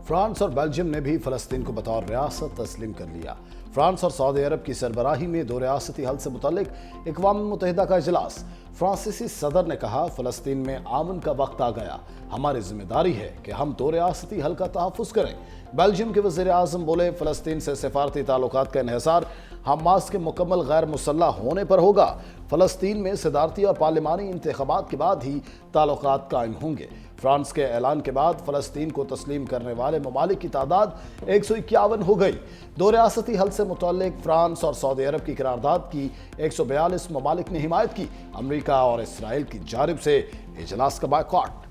France اور Belgium نے بھی فلسطین کو بطور ریاست تسلیم کر لیا۔ فرانس اور سعودی عرب کی سربراہی میں دو ریاستی حل سے متعلق اقوام متحدہ کا اجلاس۔ فرانسیسی صدر نے کہا، فلسطین میں امن کا وقت آ گیا، ہماری ذمہ داری ہے کہ ہم دو ریاستی حل کا تحفظ کریں۔ بیلجیم کے وزیر اعظم بولے، فلسطین سے سفارتی تعلقات کا انحصار حماس کے مکمل غیر مسلح ہونے پر ہوگا۔ فلسطین میں صدارتی اور پارلیمانی انتخابات کے بعد ہی تعلقات قائم ہوں گے۔ فرانس کے اعلان کے بعد فلسطین کو تسلیم کرنے والے ممالک کی تعداد 151 ہو گئی۔ دو ریاستی حل سے متعلق فرانس اور سعودی عرب کی قرارداد کی 142 ممالک نے حمایت کی۔ امریکہ اور اسرائیل کی جانب سے اجلاس کا بائیکاٹ۔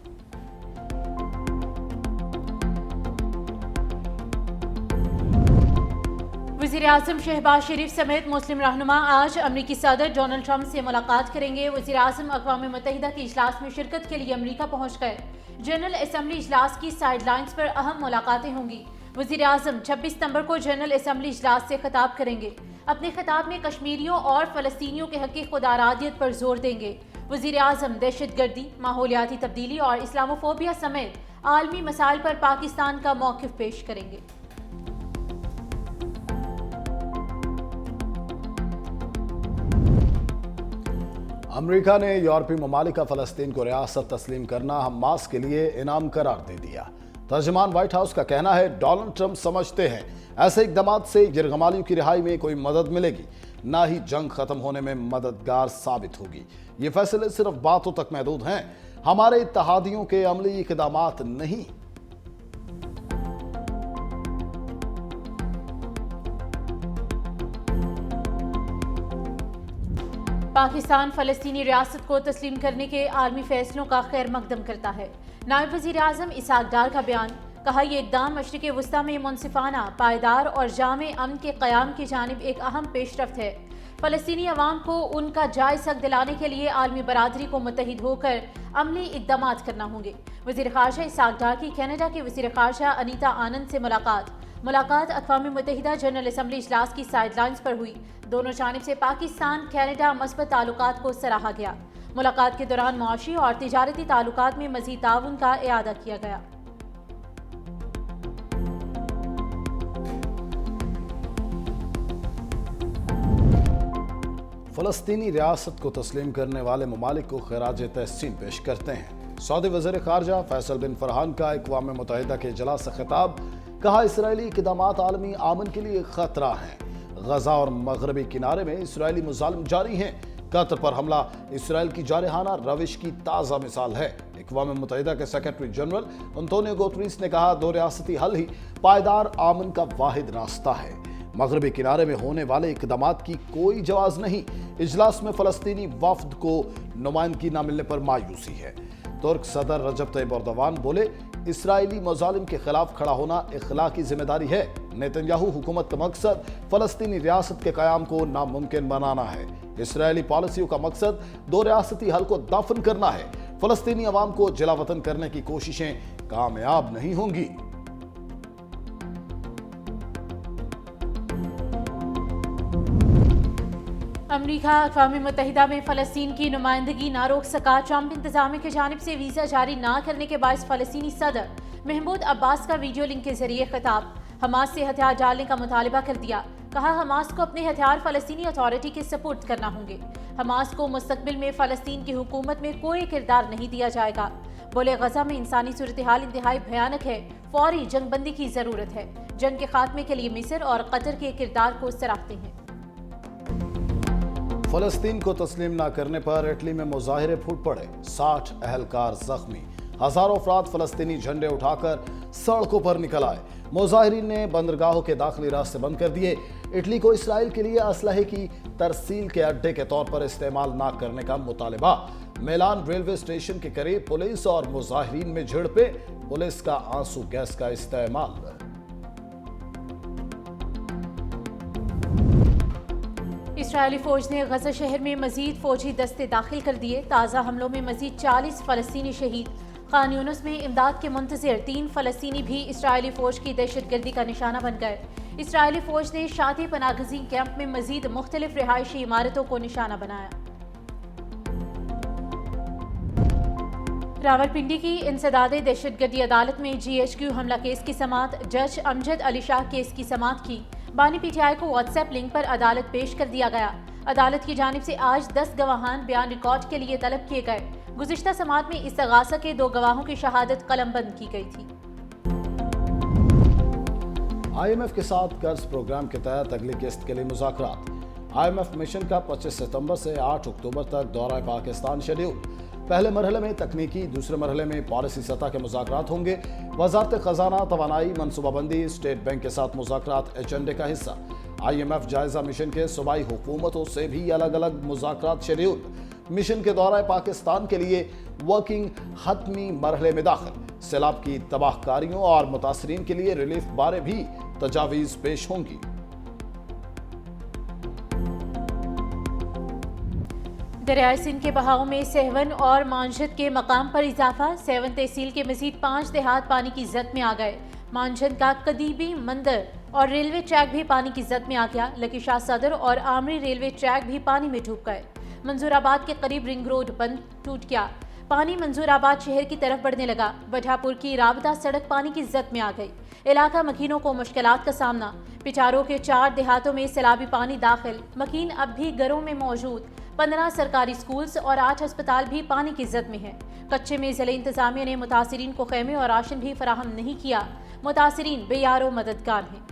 وزیر اعظم شہباز شریف سمیت مسلم رہنما آج امریکی صدر ڈونلڈ ٹرمپ سے ملاقات کریں گے۔ وزیر اعظم اقوام متحدہ کے اجلاس میں شرکت کے لیے امریکہ پہنچ گئے۔ جنرل اسمبلی اجلاس کی سائیڈ لائنز پر اہم ملاقاتیں ہوں گی۔ وزیر اعظم 26 ستمبر کو جنرل اسمبلی اجلاس سے خطاب کریں گے۔ اپنے خطاب میں کشمیریوں اور فلسطینیوں کے حق خود ارادیت پر زور دیں گے۔ وزیر اعظم دہشت گردی، ماحولیاتی تبدیلی اور اسلاموفوبیا سمیت عالمی مسائل پر پاکستان کا موقف پیش کریں گے۔ امریکہ نے یورپی ممالک کا فلسطین کو ریاست تسلیم کرنا حماس کے لیے انعام قرار دے دیا۔ ترجمان وائٹ ہاؤس کا کہنا ہے، ڈونلڈ ٹرمپ سمجھتے ہیں ایسے اقدامات سے یرغمالیوں کی رہائی میں کوئی مدد ملے گی، نہ ہی جنگ ختم ہونے میں مددگار ثابت ہوگی۔ یہ فیصلے صرف باتوں تک محدود ہیں، ہمارے اتحادیوں کے عملی اقدامات نہیں۔ پاکستان فلسطینی ریاست کو تسلیم کرنے کے عالمی فیصلوں کا خیر مقدم کرتا ہے۔ نائب وزیر اعظم اسحاق ڈار کا بیان، کہا یہ اقدام مشرق وسطیٰ میں منصفانہ، پائیدار اور جامع امن کے قیام کی جانب ایک اہم پیش رفت ہے۔ فلسطینی عوام کو ان کا جائز حق دلانے کے لیے عالمی برادری کو متحد ہو کر عملی اقدامات کرنا ہوں گے۔ وزیر خارجہ اسحاق ڈار کی کینیڈا کے وزیر خارجہ انیتا آنند سے ملاقات اقوام متحدہ جنرل اسمبلی اجلاس کی سائیڈ لائنز پر ہوئی۔ دونوں جانب سے پاکستان کینیڈا مثبت تعلقات کو سراہا گیا۔ ملاقات کے دوران معاشی اور تجارتی تعلقات میں مزید تعاون کا اعادہ کیا گیا۔ فلسطینی ریاست کو تسلیم کرنے والے ممالک کو خراج تحسین پیش کرتے ہیں۔ سعودی وزیر خارجہ فیصل بن فرحان کا اقوام متحدہ کے اجلاس سے خطاب، کہا اسرائیلی اقدامات عالمی امن کے لیے خطرہ ہیں۔ غزہ اور مغربی کنارے میں اسرائیلی مظالم جاری ہیں۔ قطر پر حملہ اسرائیل کی جارحانہ روش کی تازہ مثال ہے۔ اقوام متحدہ کے سیکرٹری جنرل انطونیو گوتریس نے کہا، دو ریاستی حل ہی پائیدار امن کا واحد راستہ ہے۔ مغربی کنارے میں ہونے والے اقدامات کی کوئی جواز نہیں۔ اجلاس میں فلسطینی وفد کو نمائندگی نہ ملنے پر مایوسی ہے۔ ترک صدر رجب طیب ایردوان بولے، اسرائیلی مظالم کے خلاف کھڑا ہونا اخلاقی ذمہ داری ہے۔ نیتنیاہو حکومت کا مقصد فلسطینی ریاست کے قیام کو ناممکن بنانا ہے۔ اسرائیلی پالیسیوں کا مقصد دو ریاستی حل کو دفن کرنا ہے۔ فلسطینی عوام کو جلا وطن کرنے کی کوششیں کامیاب نہیں ہوں گی۔ امریکہ اقوام متحدہ میں فلسطین کی نمائندگی نہ روک سکا۔ ٹرمپ انتظامیہ کی جانب سے ویزا جاری نہ کرنے کے باعث فلسطینی صدر محمود عباس کا ویڈیو لنک کے ذریعے خطاب، حماس سے ہتھیار ڈالنے کا مطالبہ کر دیا۔ کہا، حماس کو اپنے ہتھیار فلسطینی اتھارٹی کے سپرد کرنا ہوں گے۔ حماس کو مستقبل میں فلسطین کی حکومت میں کوئی کردار نہیں دیا جائے گا۔ بولے، غزہ میں انسانی صورتحال انتہائی بھیانک ہے، فوری جنگ بندی کی ضرورت ہے۔ جنگ کے خاتمے کے لیے مصر اور قطر کے کردار کو سراہتے ہیں۔ فلسطین کو تسلیم نہ کرنے پر اٹلی میں مظاہرے پھوٹ پڑے، 60 اہلکار زخمی، ہزاروں افراد فلسطینی جھنڈے اٹھا کر سڑکوں پر نکل آئے۔ مظاہرین نے بندرگاہوں کے داخلی راستے بند کر دیے۔ اٹلی کو اسرائیل کے لیے اسلحے کی ترسیل کے اڈے کے طور پر استعمال نہ کرنے کا مطالبہ۔ میلان ریلوے اسٹیشن کے قریب پولیس اور مظاہرین میں جھڑپیں، پولیس کا آنسو گیس کا استعمال۔ اسرائیلی فوج نے غزہ شہر میں مزید فوجی دستے داخل کر دیے۔ تازہ حملوں میں مزید 40 فلسطینی شہید۔ خان یونس میں امداد کے منتظر 3 فلسطینی بھی اسرائیلی فوج کی دہشت گردی کا نشانہ بن گئے۔ اسرائیلی فوج نے شاتی پناہ گزین کیمپ میں مزید مختلف رہائشی عمارتوں کو نشانہ بنایا۔ रावलपिंडी की इंसदादे दहशतगर्दी अदालत में GHQ हमला केस की समाअत जज अमजद अली शाह केस की समाअत की। बानी PTI को व्हाट्सएप लिंक पर अदालत पेश कर दिया गया। अदालत की जानिब से आज 10 गवाहान बयान रिकॉर्ड के लिए तलब किए गए। गुज़िश्ता समाअत में इस्तगासा के 2 गवाहों की शहादत कलमबंद की गई थी। IMF के साथ कर्ज प्रोग्राम के तहत अगली किस्त के लिए मुज़ाकरात। IMF मिशन का 25 सितंबर से 8 अक्टूबर तक दौरा पाकिस्तान शेड्यूल। पहले मरहले में तकनीकी, दूसरे मरहले में पॉलिसी सतह के मुज़ाकरात होंगे। वज़ारत ख़ज़ाना, तवानाई, मनसूबाबंदी, स्टेट बैंक के साथ मुज़ाकरात एजेंडे का हिस्सा। IMF जायजा मिशन के सूबाई हुकूमतों से भी अलग अलग मुज़ाकरात शेड्यूल। मिशन के दौरा पाकिस्तान के लिए वर्किंग हतमी मरहले में दाखिल। सैलाब की तबाहकारियों और मुतासरीन के लिए रिलीफ बारे भी तजावीज़ पेश होंगी। दरियाए सिंध के बहाव में सहवन और मानझद के मकाम पर इजाफा। सहवन तहसील के मजीद 5 देहात पानी की जद में आ गए। मानझद का कदीबी मंदिर और रेलवे ट्रैक भी पानी की जद में आ गया। लकी शाह सदर और आमरी रेलवे ट्रैक भी पानी में डूब गए। मंजूराबाद के करीब रिंग रोड बंद टूट गया। पानी मंजूराबाद शहर की तरफ बढ़ने लगा। वठापुर की राबता सड़क पानी की जद में आ गई। इलाका मकीनों को मुश्किलात का सामना। पिचारों के 4 देहातों में सैलाबी पानी दाखिल। मकीन अब भी घरों में मौजूद। 15 सरकारी स्कूल्स और 8 अस्पताल भी पानी की जद में हैं। कच्चे में ज़िले इंतजामिया ने मुतासिरीन को खैमे और राशन भी फराहम नहीं किया। मुतासिरीन बेयारो मददगार हैं।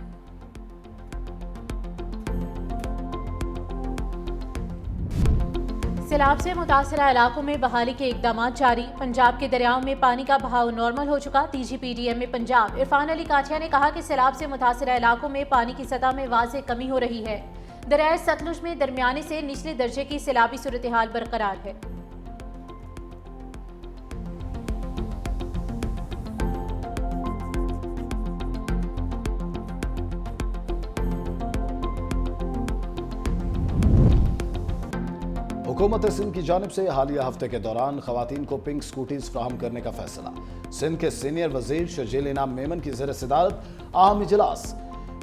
सैलाब से मुतासरा इलाकों में बहाली के इकदाम जारी। पंजाब के दरियाओं में पानी का बहाव नॉर्मल हो चुका। DGPDM पंजाब इरफान अली काठिया ने कहा कि सैलाब से मुतासरा इलाकों में पानी की सतह में वाज़ेह कमी हो रही है। दरियाए सतलुज में दरमियाने से निचले दर्जे की सैलाबी सूरत हाल बरकरार है। हुकूमत सिंध की जानिब से हालिया हफ्ते के दौरान खवातीन को पिंक स्कूटीज फ्राहम करने का फैसला। सिंध के सीनियर वजीर शर्जील इनाम मेमन की ज़ेर सदारत अहम इजलास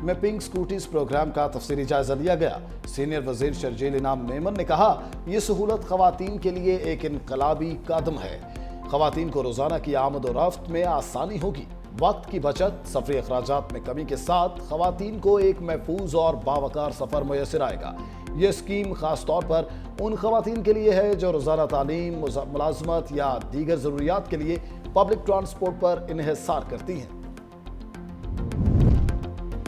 में पिंक स्कूटीज प्रोग्राम का तफसीली जायजा लिया गया। सीनियर वजीर शर्जील इनाम मेमन ने कहा, यह सहूलत खवातीन के लिए एक इनकलाबी कदम है। खवातीन को रोजाना की आमद और रफ्त में आसानी होगी। वक्त की बचत, सफरी अखराजात में कमी के साथ खवातीन को एक महफूज और बावकार सफर मुयसर आएगा। ये स्कीम खास तौर पर उन खवातीन के लिए है जो रोजाना तालीम, मुलाजमत या दीगर जरूरियात के लिए पब्लिक ट्रांसपोर्ट पर इन्हिसार करती हैं।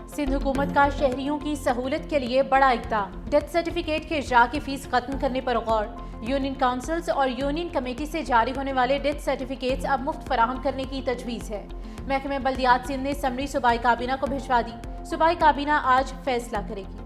सिंध हुकूमत का शहरियों की सहूलत के लिए बड़ा इक़दाम। डेथ सर्टिफिकेट के इजरा की फीस खत्म करने पर गौर। यूनियन काउंसिल्स और यूनियन कमेटी से जारी होने वाले डेथ सर्टिफिकेट्स अब मुफ्त फराहम करने की तजवीज़ है। महकमे बल्दियात सिंध ने समरी सूबाई काबीना को भिजवा दी। सूबाई काबीना आज फैसला करेगी।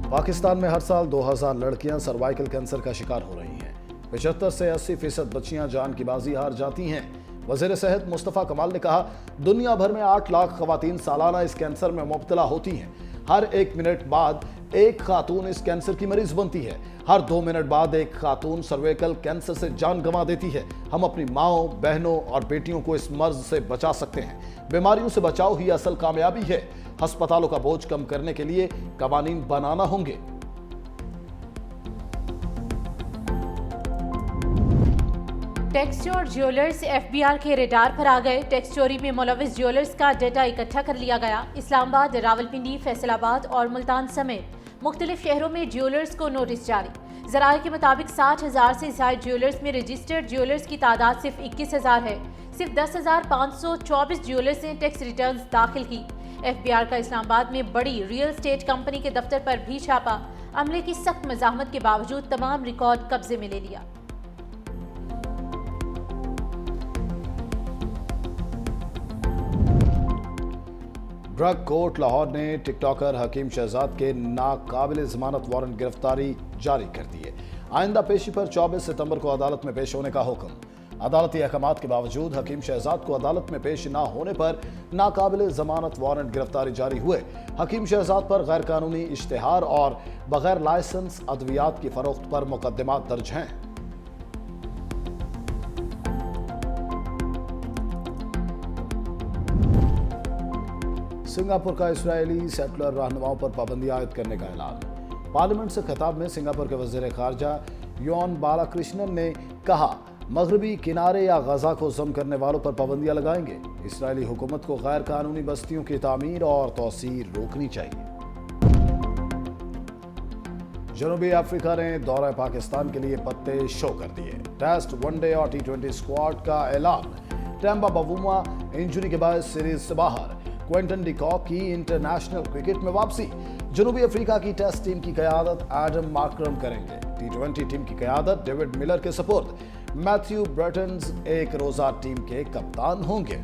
पाकिस्तान में हर साल 2000 लड़कियां सर्वाइकल कैंसर का शिकार हो रही हैं। 75 से 80% बच्चियां जान की बाजी हार जाती हैं। वज़ीर सेहत मुस्तफ़ा कमाल ने कहा, दुनिया भर में 8 लाख खवातीन सालाना इस कैंसर में मुब्तला होती हैं। हर 1 मिनट बाद एक खातून इस कैंसर की मरीज बनती है। हर 2 मिनट बाद एक खातून सर्वाइकल कैंसर से जान गंवा देती है। हम अपनी माओं, बहनों और बेटियों को इस मर्ज से बचा सकते हैं। बीमारियों से बचाव ही असल कामयाबी है। अस्पतालों का बोझ कम करने के लिए कवानीन बनाना होंगे। टैक्स चोर ज्वेलर्स FBR के रेडार पर आ गए। टैक्स चोरी में मुलविस ज्वेलर्स का डेटा इकट्ठा कर लिया गया। इस्लामाबाद, रावलपिंडी, फैसलाबाद और मुल्तान समेत मुख्तलिफ शहरों में ज्वेलर्स को नोटिस जारी। ज़राए के मुताबिक 60,000 से ज़ायद ज्वेलर्स में रजिस्टर्ड ज्वेलर्स की तादाद सिर्फ 21,000 है। सिर्फ 10,524 ज्वेलर्स ने टैक्स रिटर्न्स दाखिल की। FBR का इस्लामाबाद में बड़ी रियल एस्टेट कंपनी के दफ्तर पर भी छापा। अमले की सख्त मज़ाहमत के बावजूद तमाम रिकॉर्ड कब्जे में ले लिया। ड्रग कोर्ट लाहौर ने टिकटॉकर हकीम शहजाद के नाकाबिल जमानत वारंट गिरफ्तारी जारी कर दी है। आइंदा पेशी पर 24 सितंबर को अदालत में पेश होने का हुक्म। अदालती अहकामात के बावजूद हकीम शहजाद को अदालत में पेश न होने पर नाकाबिल जमानत वारंट गिरफ्तारी जारी हुए। हकीम शहजाद पर गैर कानूनी इश्तिहार और बगैर लाइसेंस अद्वियात की फरोख्त पर मुकदमात दर्ज हैं। सिंगापुर का इसराइली सेटलर रहनुमाओं पर पाबंदी आयद करने का ऐलान। पार्लियामेंट से खिताब में सिंगापुर के वजीर खारजा योन बालाकृष्णन ने कहा, मगरबी किनारे या गजा को जम करने वालों पर पाबंदियां लगाएंगे। इसराइली हुकूमत को गैर कानूनी बस्तियों की तामीर और तौसीर रोकनी चाहिए। जनूबी अफ्रीका ने दौरा पाकिस्तान के लिए पत्ते शो कर दिए। टेस्ट, वनडे और T20 स्क्वाड का ऐलान। टेम्बा बावुमा इंजरी के बाद सीरीज से बाहर। क्विंटन डिकॉक की इंटरनेशनल क्रिकेट में वापसी। जनूबी अफ्रीका की टेस्ट टीम की क़यादत एडम मार्करम करेंगे। T20 टीम की क़यादत डेविड मिलर के सपुर्द। मैथ्यू ब्रेटन्स एक रोजा टीम के कप्तान होंगे।